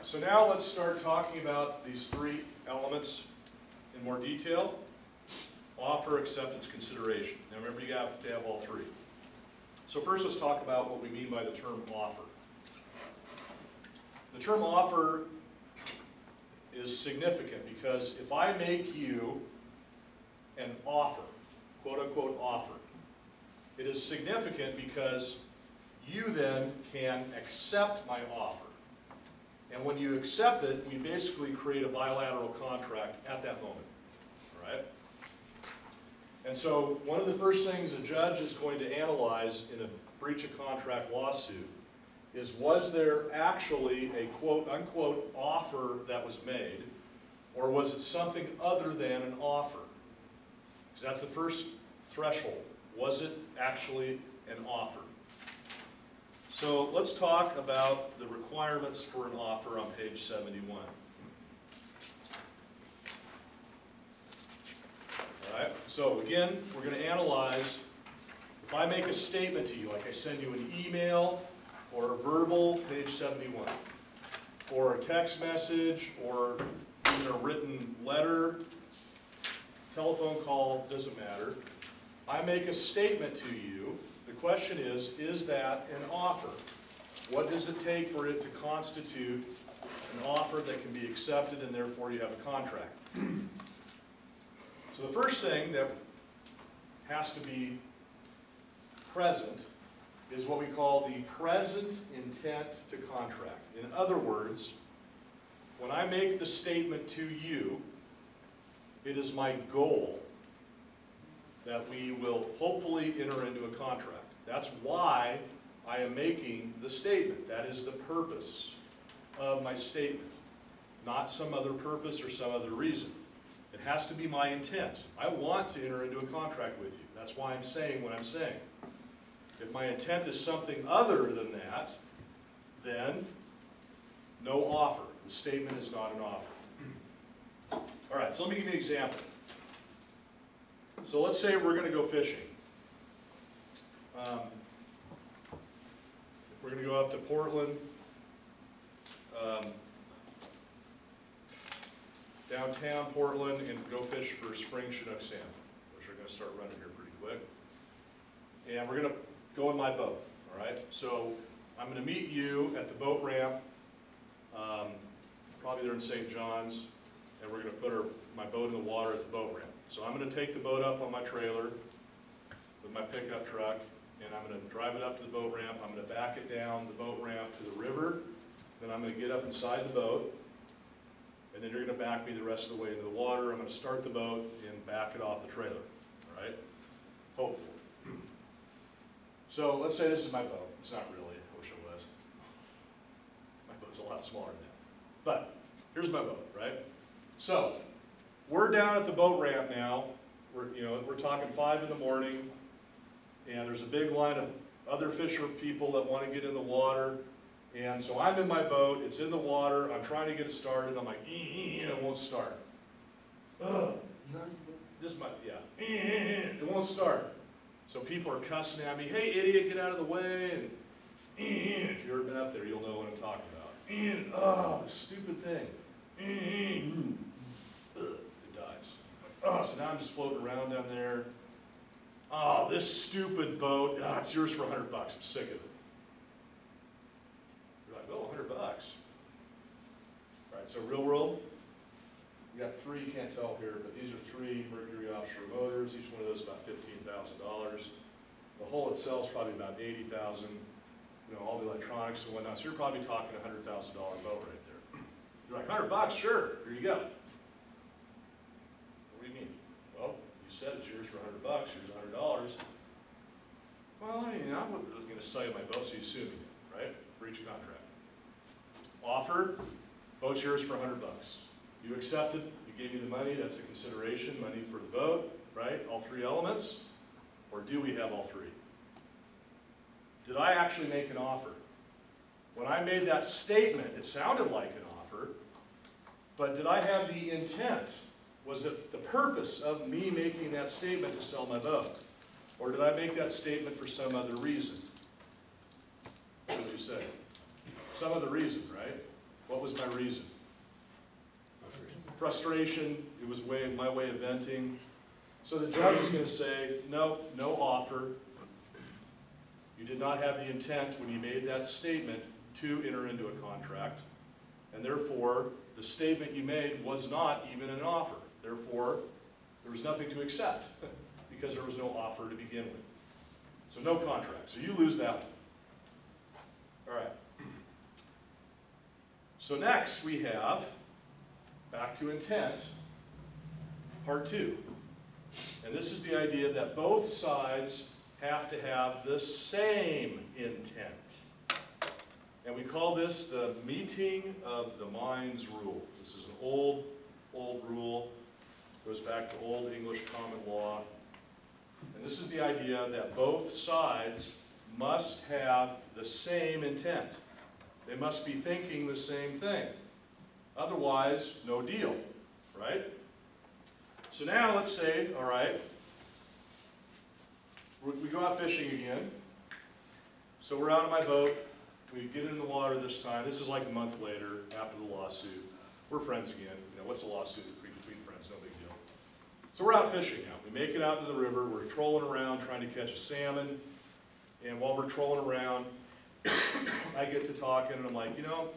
so now let's start talking about these three elements in more detail. Offer, acceptance, consideration. Now remember, you have to have all three. So first let's talk about what we mean by the term offer. The term offer is significant because if I make you an offer, quote unquote offer, it is significant because you then can accept my offer. And when you accept it, we basically create a bilateral contract at that moment, all right? And so one of the first things a judge is going to analyze in a breach of contract lawsuit is, was there actually a quote unquote offer that was made, or was it something other than an offer? Because that's the first threshold. Was it actually an offer? So let's talk about the requirements for an offer on page 71. All right, so again, we're going to analyze, if I make a statement to you, like I send you an email or a verbal, page 71, or a text message, or even a written letter, telephone call, doesn't matter. I make a statement to you. The question is that an offer? What does it take for it to constitute an offer that can be accepted and therefore you have a contract? So the first thing that has to be present is what we call the present intent to contract. In other words, when I make the statement to you, it is my goal that we will hopefully enter into a contract. That's why I am making the statement. That is the purpose of my statement, not some other purpose or some other reason. It has to be my intent. I want to enter into a contract with you. That's why I'm saying what I'm saying. If my intent is something other than that, then no offer. The statement is not an offer. All right, so let me give you an example. So let's say we're going to go fishing. We're going to go up to Portland, downtown Portland, and go fish for spring Chinook salmon, which are going to start running here pretty quick. And we're going to go in my boat, all right? So I'm going to meet you at the boat ramp, probably there in St. John's, and we're going to put my boat in the water at the boat ramp. So I'm going to take the boat up on my trailer with my pickup truck, and I'm going to drive it up to the boat ramp. I'm going to back it down the boat ramp to the river. Then I'm going to get up inside the boat, and then you're going to back me the rest of the way into the water. I'm going to start the boat and back it off the trailer, all right? Hopefully. So let's say this is my boat. It's not really. I wish it was. My boat's a lot smaller than that. But here's my boat, right? So we're down at the boat ramp now. We're talking 5 in the morning, and there's a big line of other fisher people that want to get in the water. And so I'm in my boat. It's in the water. I'm trying to get it started. I'm like, it won't start. Ugh. This might, yeah. It won't start. So people are cussing at me. Hey, idiot, get out of the way. And if you've ever been up there, you'll know what I'm talking about. Oh, this stupid thing. It dies. Oh, so now I'm just floating around down there. Oh, this stupid boat. Oh, it's yours for $100. I'm sick of it. You're like, oh, $100. All right, so real world. We got 3, you can't tell here, but these are 3 Mercury offshore motors. Each one of those is about $15,000. The hull itself is probably about $80,000. All the electronics and whatnot. So you're probably talking a $100,000 boat right there. You're like, $100, sure, here you go. What do you mean? Well, you said it's yours for $100. Here's $100. Well, I was going to sell you my boat, so you sue me, right? Breach of contract. Offer, boat's yours for $100. You accepted, you gave me the money, that's the consideration, money for the boat, right? All 3 elements? Or do we have all 3? Did I actually make an offer? When I made that statement, it sounded like an offer, but did I have the intent? Was it the purpose of me making that statement to sell my boat? Or did I make that statement for some other reason? What would you say? Some other reason, right? What was my reason? Frustration. It was my way of venting. So the judge is going to say, no, no offer. You did not have the intent when you made that statement to enter into a contract, and therefore the statement you made was not even an offer. Therefore, there was nothing to accept because there was no offer to begin with. So no contract. So you lose that one. All right. So next we have, back to intent, part 2. And this is the idea that both sides have to have the same intent. And we call this the meeting of the minds rule. This is an old rule. Goes back to Old English common law. And this is the idea that both sides must have the same intent. They must be thinking the same thing. Otherwise, no deal, right? So now let's say, all right, we go out fishing again. So we're out on my boat. We get in the water this time. This is like a month later after the lawsuit. We're friends again. You know, what's a lawsuit between friends? No big deal. So we're out fishing now. We make it out to the river. We're trolling around trying to catch a salmon. And while we're trolling around, I get to talking and I'm like, you know,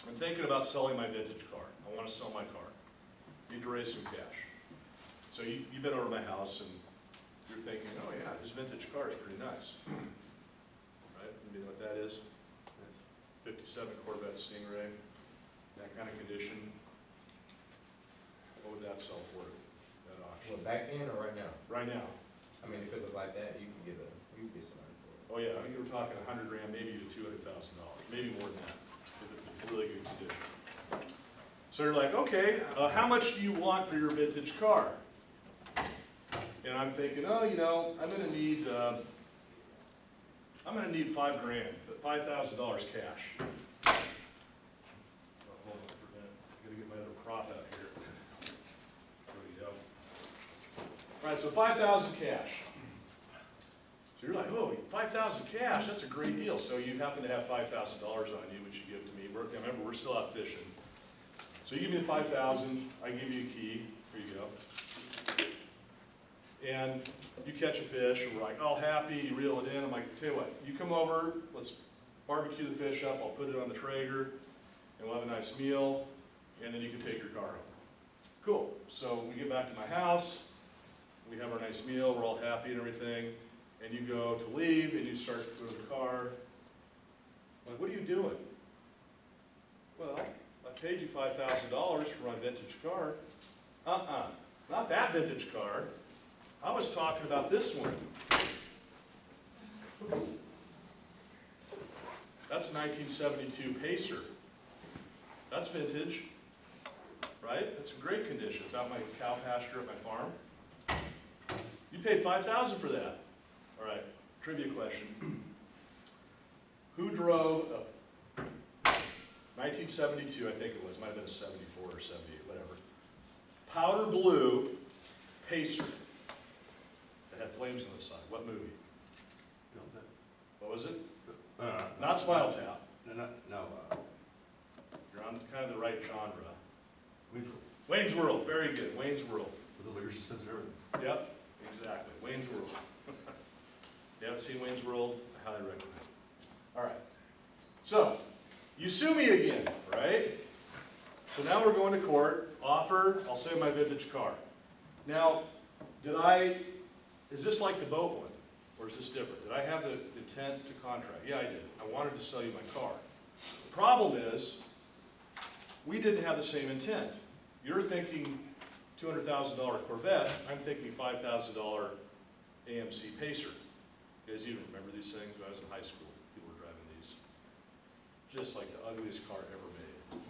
I'm thinking about selling my vintage car. I want to sell my car. Need to raise some cash. So you've been over to my house and you're thinking, oh yeah, this vintage car is pretty nice. Right? You know what that is? 57 Corvette Stingray, that kind of condition. What would that sell for at auction? Well, back then or right now? Right now. I mean, if it looked like that, you can get somebody for it. Oh yeah, you were talking $100 grand, maybe to $200,000, maybe more than that, if it's really good condition. So you're like, okay, how much do you want for your vintage car? And I'm thinking, oh, you know, I'm going to need $5 grand, $5,000 cash. Oh, hold on for a minute. I got to get my other prop out here. There we go. All right, so 5,000 cash. So you're like, oh, 5,000 cash, that's a great deal. So you happen to have $5,000 on you, which you give to me. Remember, we're still out fishing. So you give me the 5,000, I give you a key. Here you go. And you catch a fish, and we're like, all happy, you reel it in. I'm like, tell you what, you come over, let's barbecue the fish up, I'll put it on the Traeger, and we'll have a nice meal, and then you can take your car home. Cool. So we get back to my house, we have our nice meal, we're all happy and everything, and you go to leave, and you start to go to the car. I'm like, what are you doing? Well, I paid you $5,000 for my vintage car. Not that vintage car. I was talking about this one. That's a 1972 Pacer. That's vintage, right? It's in great condition. It's out in my cow pasture at my farm. You paid $5,000 for that. All right, trivia question. Who drove a 1972, I think it was, might have been a 74 or 78, whatever. Powder blue Pacer. Had flames on the side. What movie? What was it? Not Smile Tap. No. You're on kind of the right genre. Wayne's World. Wayne's World. Very good. Wayne's World. With the liquor suspense and everything. Yep, exactly. Wayne's World. If you haven't seen Wayne's World, I highly recommend it. All right. So, you sue me again, right? So now we're going to court. Offer, I'll sell my vintage car. Now, is this like the boat one, or is this different? Did I have the intent to contract? Yeah, I did. I wanted to sell you my car. The problem is, we didn't have the same intent. You're thinking $200,000 Corvette, I'm thinking $5,000 AMC Pacer. You guys even remember these things? When I was in high school, people were driving these. Just like the ugliest car ever made.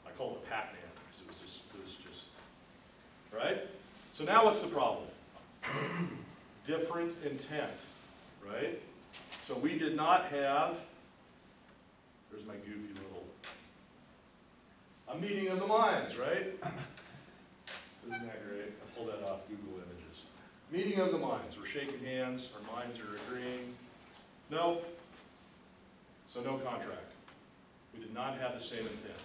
I call it a Pac-Man, because it was just, right? So now what's the problem? Different intent, right? So we did not have, there's my goofy little, a meeting of the minds, right? Isn't that great? I pulled that off Google Images. Meeting of the minds. We're shaking hands, our minds are agreeing. No. So no contract. We did not have the same intent.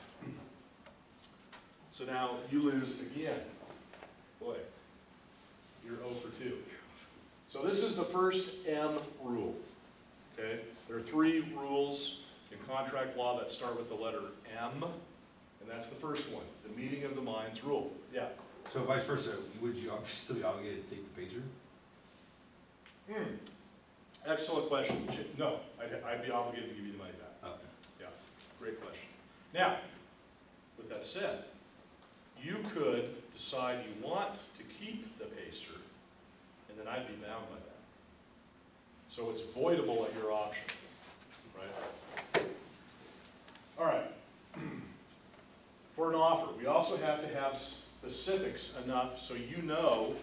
So now you lose again. Boy, you're 0 for 2. So this is the first M rule, okay? There are 3 rules in contract law that start with the letter M, and that's the first one, the meeting of the minds rule. Yeah? So vice versa, would you still be obligated to take the Pacer? Excellent question. No, I'd be obligated to give you the money back. Okay. Yeah, great question. Now, with that said, you could decide you want to keep the Pacer, and then I'd be bound by that. So it's voidable at your option, right? All right. For an offer, we also have to have specifics enough so you know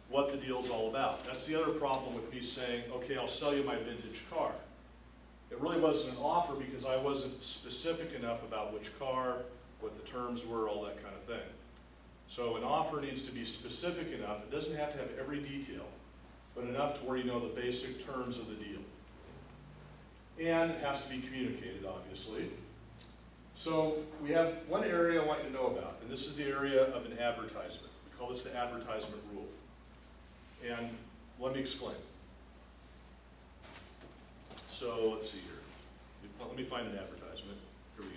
what the deal's all about. That's the other problem with me saying, okay, I'll sell you my vintage car. It really wasn't an offer because I wasn't specific enough about which car, what the terms were, all that kind of thing. So an offer needs to be specific enough. It doesn't have to have every detail, but enough to where you know the basic terms of the deal. And it has to be communicated, obviously. So we have one area I want you to know about, and this is the area of an advertisement. We call this the advertisement rule. And let me explain. So let's see here. Let me find an advertisement. Here we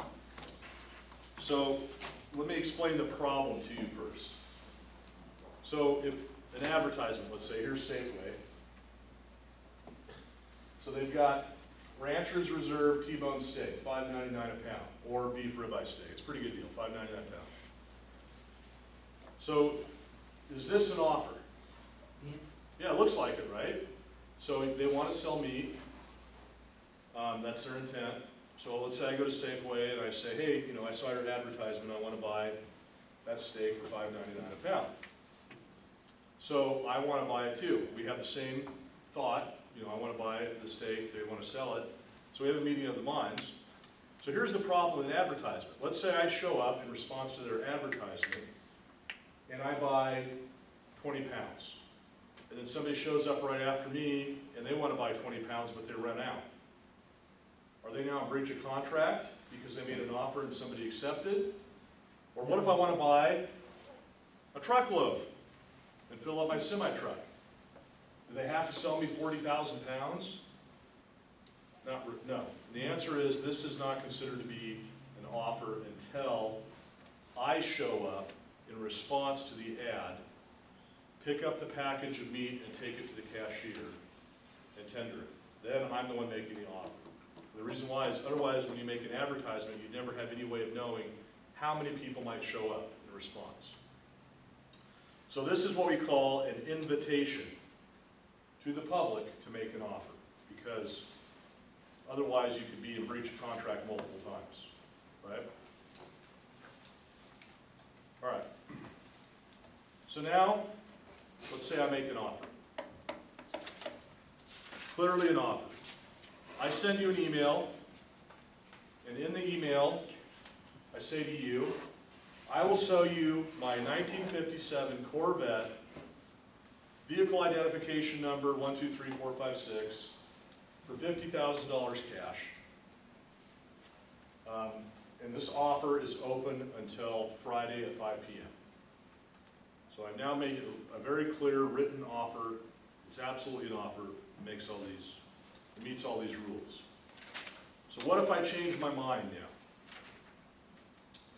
go. So let me explain the problem to you first. So if an advertisement, let's say, here's Safeway. So they've got Rancher's Reserve T-bone steak, $5.99 a pound, or beef ribeye steak. It's a pretty good deal, $5.99 a pound. So is this an offer? Yes. Yeah, it looks like it, right? So they want to sell meat. That's their intent. So let's say I go to Safeway and I say, hey, you know, I saw your advertisement. I want to buy that steak for $5.99 a pound. So I want to buy it too. We have the same thought. You know, I want to buy the steak. They want to sell it. So we have a meeting of the minds. So here's the problem with an advertisement. Let's say I show up in response to their advertisement and I buy 20 pounds. And then somebody shows up right after me and they want to buy 20 pounds, but they run out. Are they now in breach of contract because they made an offer and somebody accepted? Or what if I want to buy a truckload and fill up my semi-truck? Do they have to sell me 40,000 pounds? No. The answer is this is not considered to be an offer until I show up in response to the ad, pick up the package of meat and take it to the cashier and tender it. Then I'm the one making the offer. The reason why is otherwise when you make an advertisement, you never have any way of knowing how many people might show up in response. So this is what we call an invitation to the public to make an offer, because otherwise you could be in breach of contract multiple times, right? All right. So now, let's say I make an offer. Clearly an offer. I send you an email, and in the email, I say to you, I will sell you my 1957 Corvette, vehicle identification number 123456, for $50,000 cash. And this offer is open until Friday at 5 p.m. So I've now made a very clear written offer. It's absolutely an offer. It makes all these, it meets all these rules. So what if I change my mind now?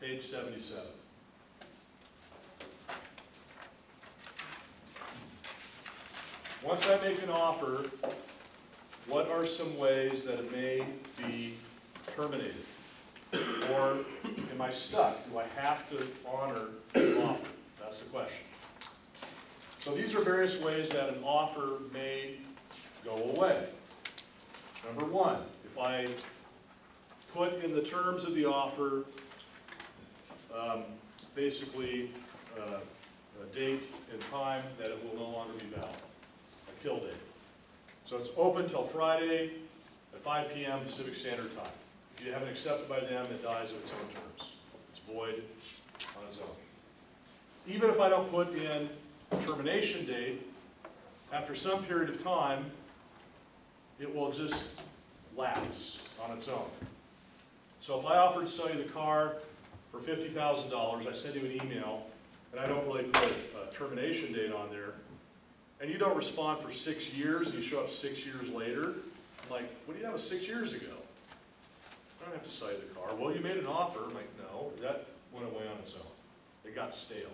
Page 77. Once I make an offer, what are some ways that it may be terminated? Or am I stuck? Do I have to honor the offer? That's the question. So these are various ways that an offer may go away. Number one, if I put in the terms of the offer basically a date and time that it will no longer be valid, a kill date. So it's open till Friday at 5 p.m. Pacific Standard Time. If you haven't accepted by them, it dies of its own terms. It's void on its own. Even if I don't put in a termination date, after some period of time, it will just lapse on its own. So if I offer to sell you the car for $50,000, I send you an email, and I don't really put a termination date on there, and you don't respond for 6 years, and you show up 6 years later, I'm like, what do you have 6 years ago? I don't have to sell you the car. Well, you made an offer. I'm like, no, that went away on its own. It got stale.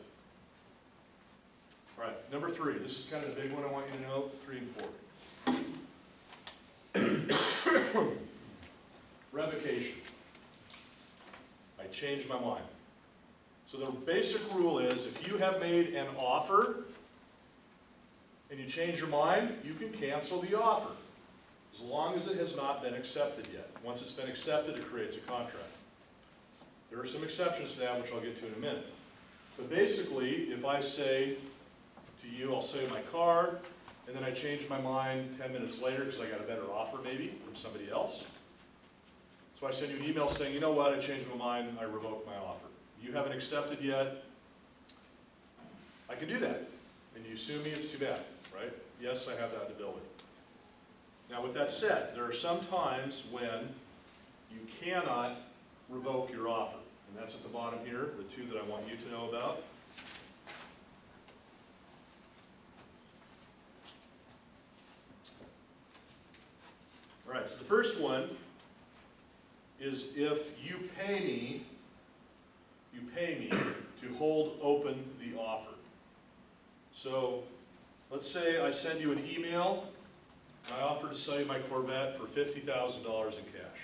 All right, number 3. This is kind of the big one I want you to know, 3 and 4. Revocation. I changed my mind. So the basic rule is, if you have made an offer and you change your mind, you can cancel the offer, as long as it has not been accepted yet. Once it's been accepted, it creates a contract. There are some exceptions to that, which I'll get to in a minute. But basically, if I say to you, I'll sell you my car, and then I change my mind 10 minutes later because I got a better offer maybe from somebody else. So I send you an email saying, you know what, I changed my mind, I revoke my offer. You haven't accepted yet, I can do that. And you sue me, it's too bad, right? Yes, I have that ability. Now with that said, there are some times when you cannot revoke your offer. And that's at the bottom here, the 2 that I want you to know about. All right, so the first one is if you pay me to hold open the offer. So let's say I send you an email and I offer to sell you my Corvette for $50,000 in cash.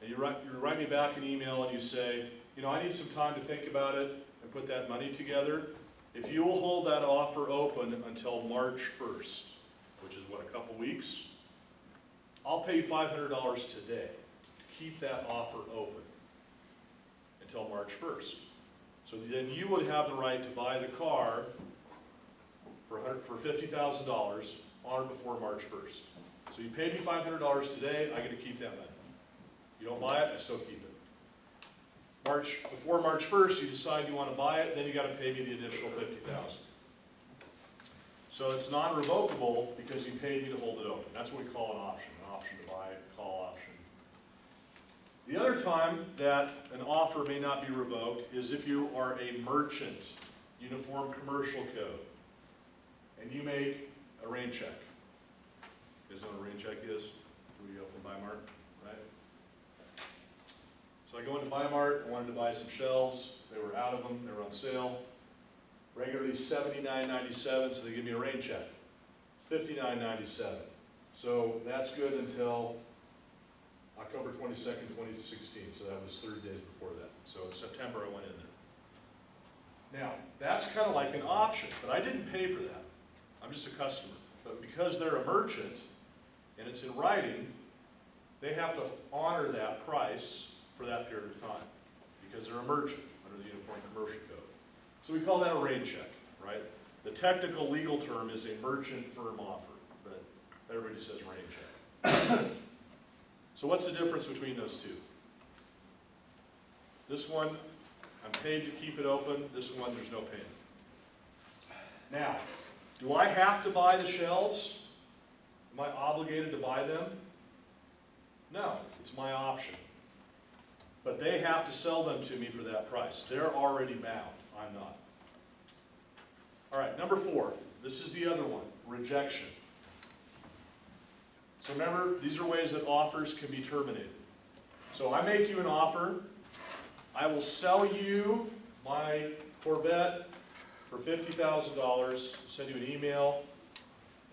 And you write me back an email and you say, you know, I need some time to think about it and put that money together. If you will hold that offer open until March 1st, which is what, a couple weeks, I'll pay you $500 today to keep that offer open until March 1st. So then you would have the right to buy the car for $50,000 on or before March 1st. So you paid me $500 today, I get to keep that money. You don't buy it, I still keep it. Before March 1st, you decide you want to buy it, then you got to pay me the additional $50,000. So it's non-revocable because you paid me to hold it open. That's what we call an option to buy, call option. The other time that an offer may not be revoked is if you are a merchant, Uniform Commercial Code, and you make a rain check. You guys know what a rain check is? We open Bi-Mart, right? So I go into Bi-Mart, I wanted to buy some shelves, they were out of them, they were on sale. Regularly $79.97, so they give me a rain check. $59.97. So that's good until October 22nd, 2016, so that was 30 days before that. So in September I went in there. Now, that's kind of like an option, but I didn't pay for that. I'm just a customer. But because they're a merchant, and it's in writing, they have to honor that price for that period of time, because they're a merchant under the Uniform Commercial Code. So we call that a rain check, right? The technical legal term is a merchant firm offer, but everybody says rain check. So what's the difference between those two? This one, I'm paid to keep it open. This one, there's no payment. Now, do I have to buy the shelves? Am I obligated to buy them? No, it's my option. But they have to sell them to me for that price. They're already bound. I'm not. All right, number 4. This is the other one, rejection. So remember, these are ways that offers can be terminated. So I make you an offer. I will sell you my Corvette for $50,000, send you an email,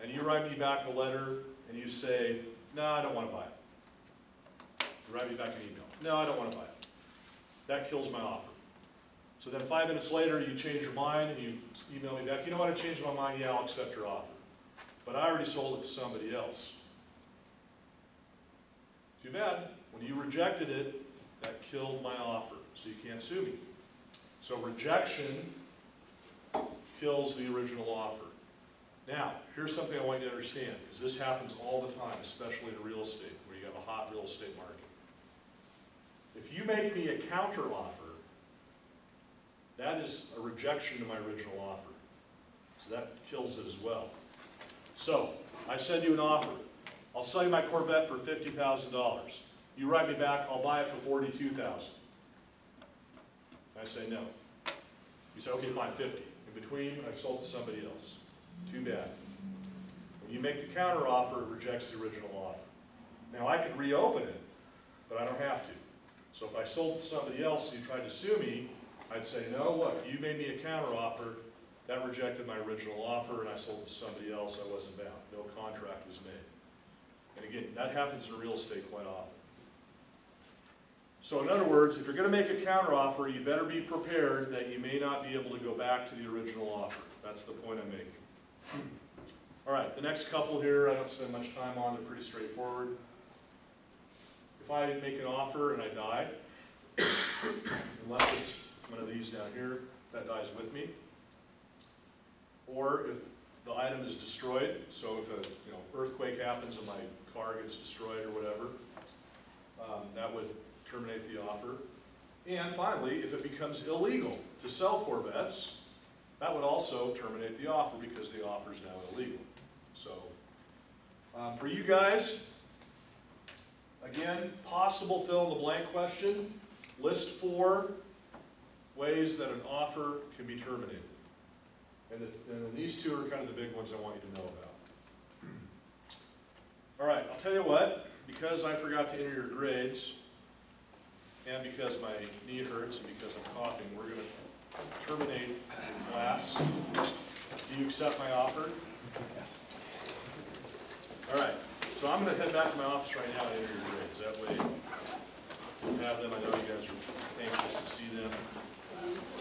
and you write me back a letter, and you say, no, I don't want to buy it. You write me back an email. No, I don't want to buy it. That kills my offer. So then 5 minutes later, you change your mind, and you email me back, you know what, I changed my mind, yeah, I'll accept your offer. But I already sold it to somebody else. Too bad. When you rejected it, that killed my offer, so you can't sue me. So rejection kills the original offer. Now, here's something I want you to understand, because this happens all the time, especially in real estate, where you have a hot real estate market. If you make me a counter offer, that is a rejection to my original offer. So that kills it as well. So, I send you an offer. I'll sell you my Corvette for $50,000. You write me back, I'll buy it for $42,000. I say no. You say, okay, fine, 50. In between, I sold it to somebody else. Too bad. When you make the counter offer, it rejects the original offer. Now, I could reopen it, but I don't have to. So if I sold it to somebody else and you tried to sue me, I'd say, no, look, you made me a counter offer, that rejected my original offer, and I sold it to somebody else, I wasn't bound. No contract was made. And again, that happens in real estate quite often. So in other words, if you're going to make a counter offer, you better be prepared that you may not be able to go back to the original offer. That's the point I'm making. All right, the next couple here, I don't spend much time on, they're pretty straightforward. If I make an offer and I die, unless it's one of these down here, that dies with me. Or if the item is destroyed, so if a earthquake happens and my car gets destroyed or whatever, that would terminate the offer. And finally, if it becomes illegal to sell Corvettes, that would also terminate the offer because the offer is now illegal. So, for you guys, again, possible fill-in-the-blank question, list 4 ways that an offer can be terminated. And then these 2 are kind of the big ones I want you to know about. All right, I'll tell you what, because I forgot to enter your grades, and because my knee hurts and because I'm coughing, we're going to terminate the class. Do you accept my offer? All right, so I'm going to head back to my office right now and enter your grades. That way, you have them. I know you guys are anxious to see them.